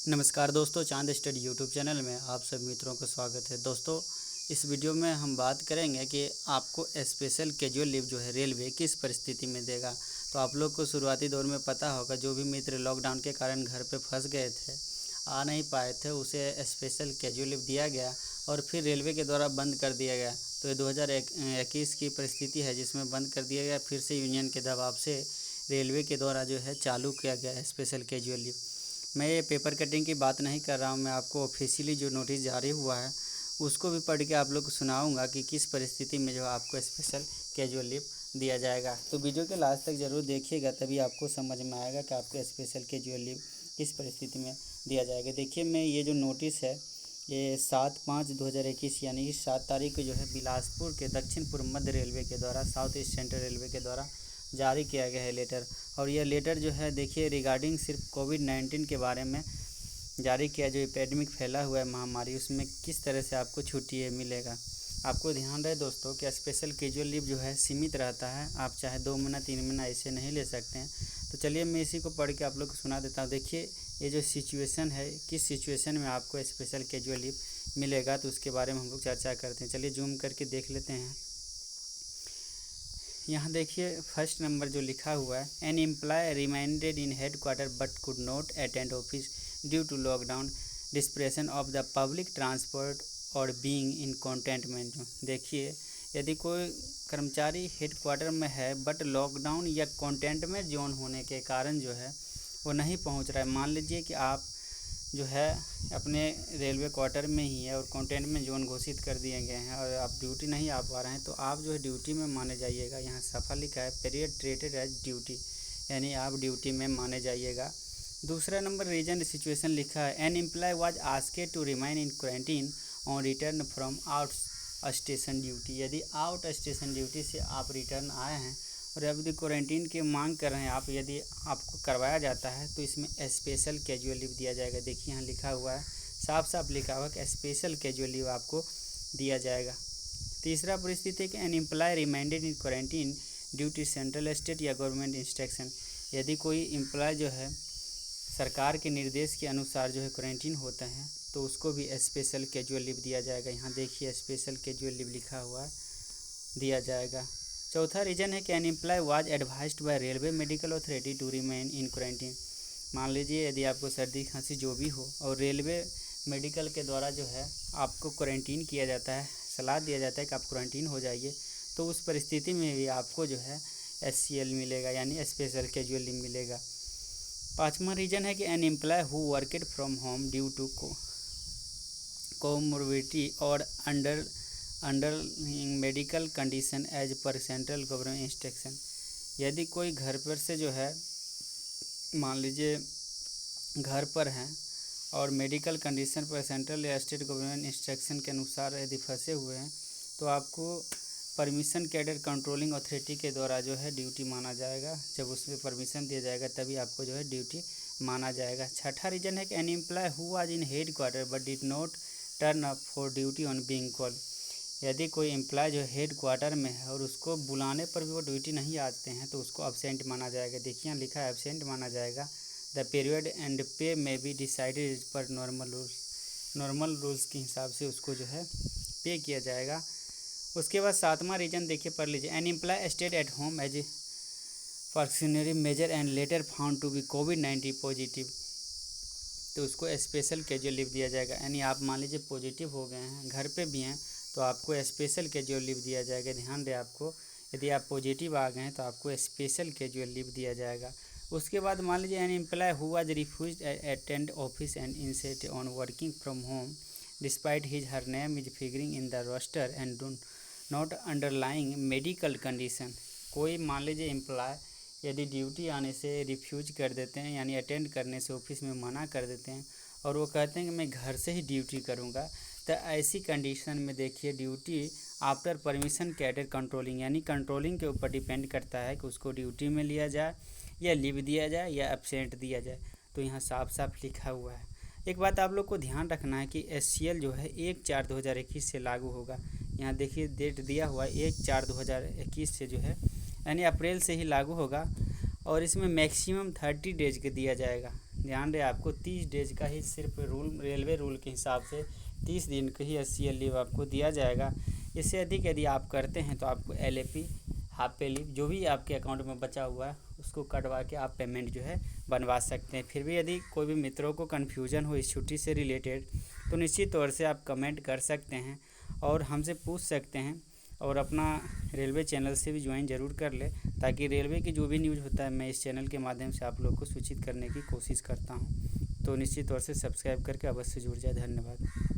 नमस्कार दोस्तों, चांद स्टडी यूट्यूब चैनल में आप सब मित्रों का स्वागत है। दोस्तों, इस वीडियो में हम बात करेंगे कि आपको स्पेशल कैजुअल लीव जो है रेलवे किस परिस्थिति में देगा। तो आप लोग को शुरुआती दौर में पता होगा, जो भी मित्र लॉकडाउन के कारण घर पे फंस गए थे, आ नहीं पाए थे, उसे स्पेशल कैजुअल लीव दिया गया और फिर रेलवे के द्वारा बंद कर दिया गया। तो ये 2021 की परिस्थिति है जिसमें बंद कर दिया गया। फिर से यूनियन के दबाव से रेलवे के द्वारा जो है चालू किया गया स्पेशल कैजुअल लीव। मैं ये पेपर कटिंग की बात नहीं कर रहा हूँ, मैं आपको ऑफिशियली जो नोटिस जारी हुआ है उसको भी पढ़ के आप लोग को सुनाऊँगा कि किस परिस्थिति में जो आपको स्पेशल कैजुअल लीव दिया जाएगा। तो वीडियो के लास्ट तक ज़रूर देखिएगा, तभी आपको समझ में आएगा कि आपको स्पेशल कैजुअल लीव किस परिस्थिति में दिया जाएगा। देखिए, मैं ये जो नोटिस है ये 7/5/2021 यानी कि 7 तारीख को जो है बिलासपुर के दक्षिण पूर्व मध्य रेलवे के द्वारा, साउथ ईस्ट सेंट्रल रेलवे के द्वारा जारी किया गया है लेटर। और यह लेटर जो है देखिए रिगार्डिंग सिर्फ कोविड-19 के बारे में जारी किया, जो एपिडेमिक फैला हुआ है महामारी, उसमें किस तरह से आपको छुट्टी मिलेगा। आपको ध्यान रहे दोस्तों कि स्पेशल कैजुअल लीव जो है सीमित रहता है, आप चाहे 2 महीना 3 महीना ऐसे नहीं ले सकते हैं। तो चलिए मैं इसी को पढ़ के आप लोग को सुना देता हूँ। देखिए, ये जो सिचुएशन है, किस सिचुएशन में आपको स्पेशल कैजुअल लीव मिलेगा, तो उसके बारे में हम लोग चर्चा करते हैं। चलिए जूम करके देख लेते हैं। यहाँ देखिए फर्स्ट नंबर जो लिखा हुआ है, an employee reminded in head quarter but could not attend office due to lockdown, dispersion of the public transport और बीइंग इन कंटेनमेंट जोन। देखिए, यदि कोई कर्मचारी हेड क्वार्टर में है बट लॉकडाउन या कंटेनमेंट जोन होने के कारण जो है वो नहीं पहुंच रहा है। मान लीजिए कि आप जो है अपने रेलवे क्वार्टर में ही है और कंटेनमेंट जोन घोषित कर दिए गए हैं और आप ड्यूटी नहीं आ पा रहे हैं, तो आप जो है ड्यूटी में माने जाइएगा। यहाँ सफा लिखा है, पीरियड ट्रीटेड एज ड्यूटी, यानी आप ड्यूटी में माने जाइएगा। दूसरा नंबर रीजन सिचुएशन लिखा है, an employee was asked to remain in quarantine on return from out station duty. यदि आउट स्टेशन ड्यूटी से आप रिटर्न आए हैं और यदि क्वारंटीन की मांग कर रहे हैं आप, यदि आपको करवाया जाता है तो इसमें स्पेशल कैजुअल लीव दिया जाएगा। देखिए यहाँ लिखा हुआ है, साफ साफ लिखा हुआ है कि स्पेशल कैजुअल लीव आपको दिया जाएगा। तीसरा परिस्थिति है कि an employee reminded in quarantine due to central state या गवर्नमेंट इंस्ट्रक्शन। यदि कोई एम्प्लॉय जो है सरकार के निर्देश के अनुसार जो है क्वारंटीन होता है तो उसको भी स्पेशल कैजुअल लीव दिया जाएगा। यहाँ देखिए स्पेशल कैजुअल लीव लिखा हुआ है, दिया जाएगा। चौथा रीजन है कि an employee was advised by railway medical authority to remain in quarantine. मान लीजिए यदि आपको सर्दी खांसी जो भी हो और रेलवे मेडिकल के द्वारा जो है आपको क्वारंटीन किया जाता है, सलाह दिया जाता है कि आप क्वारंटीन हो जाइए, तो उस परिस्थिति में भी आपको जो है SCL मिलेगा, यानी स्पेशल कैजुअल लीव मिलेगा। पाँचवा रीजन है कि an employee who worked from home due to comorbidity और under medical condition as per central government instruction. यदि कोई घर पर से जो है मान लीजिए घर पर हैं और मेडिकल कंडीशन पर सेंट्रल या स्टेट गवर्नमेंट इंस्ट्रक्शन के अनुसार यदि फंसे हुए हैं तो आपको परमिशन कैडर कंट्रोलिंग अथॉरिटी के द्वारा जो है ड्यूटी माना जाएगा। जब उसमें परमिशन दिया जाएगा तभी आपको जो है ड्यूटी माना जाएगा। छठा रीजन है कि an employee who was in head quarter but did not turn up for duty on being call. यदि कोई एम्प्लॉय जो हेड क्वार्टर में है और उसको बुलाने पर भी वो ड्यूटी नहीं आते हैं तो उसको अब्सेंट माना जाएगा। देखिए यहाँ लिखा है अब्सेंट माना जाएगा। द पीरियड एंड पे में बी डिसाइडेड पर नॉर्मल रूल्स के हिसाब से उसको जो है पे किया जाएगा। उसके बाद सातवां रीजन देखिए पढ़ लीजिए, an employee stayed at home as a precautionary measure and later found to be कोविड-19 पॉजिटिव, तो उसको स्पेशल कैजुअल लीव दिया जाएगा। यानी आप मान लीजिए पॉजिटिव हो गए हैं, घर पे भी हैं, तो आपको स्पेशल कैजुअल लीव दिया जाएगा। ध्यान दें आपको, यदि आप पॉजिटिव आ गए हैं तो आपको स्पेशल कैजुअल लीव दिया जाएगा। उसके बाद मान लीजिए an employee who was refused attend office and insist on working from home despite his her name is figuring in the roster and do not underlying medical condition. कोई मान लीजिए employ यदि ड्यूटी आने से रिफ्यूज कर देते हैं, यानी अटेंड करने से ऑफिस में मना कर देते हैं और वो कहते हैं कि मैं घर से ही ड्यूटी करूँगा, तो ऐसी कंडीशन में देखिए duty after permission cadre controlling, यानी कंट्रोलिंग के ऊपर डिपेंड करता है कि उसको ड्यूटी में लिया जाए या लीव दिया जाए या एब्सेंट दिया जाए। तो यहाँ साफ साफ लिखा हुआ है। एक बात आप लोग को ध्यान रखना है कि SCL जो है 1/4/2021 से लागू होगा। यहाँ देखिए डेट दिया हुआ है 1/4/2021 से जो है, यानी अप्रैल से ही लागू होगा और इसमें मैक्सिमम 30 डेज के दिया जाएगा। ध्यान रहे आपको 30 डेज का ही सिर्फ रेलवे रूल के हिसाब से 30 दिन का ही SCL लीव आपको दिया जाएगा। इससे अधिक यदि आप करते हैं तो आपको LAP हाफ पे लीव जो भी आपके अकाउंट में बचा हुआ है उसको कटवा के आप पेमेंट जो है बनवा सकते हैं। फिर भी यदि कोई भी मित्रों को कन्फ्यूजन हो इस छुट्टी से रिलेटेड तो निश्चित तौर से आप कमेंट कर सकते हैं और हमसे पूछ सकते हैं, और अपना रेलवे चैनल से भी ज्वाइन ज़रूर कर ले, ताकि रेलवे की जो भी न्यूज़ होता है मैं इस चैनल के माध्यम से आप लोग को सूचित करने की कोशिश करता हूं। तो निश्चित तौर से सब्सक्राइब करके अवश्य जुड़ जाए। धन्यवाद।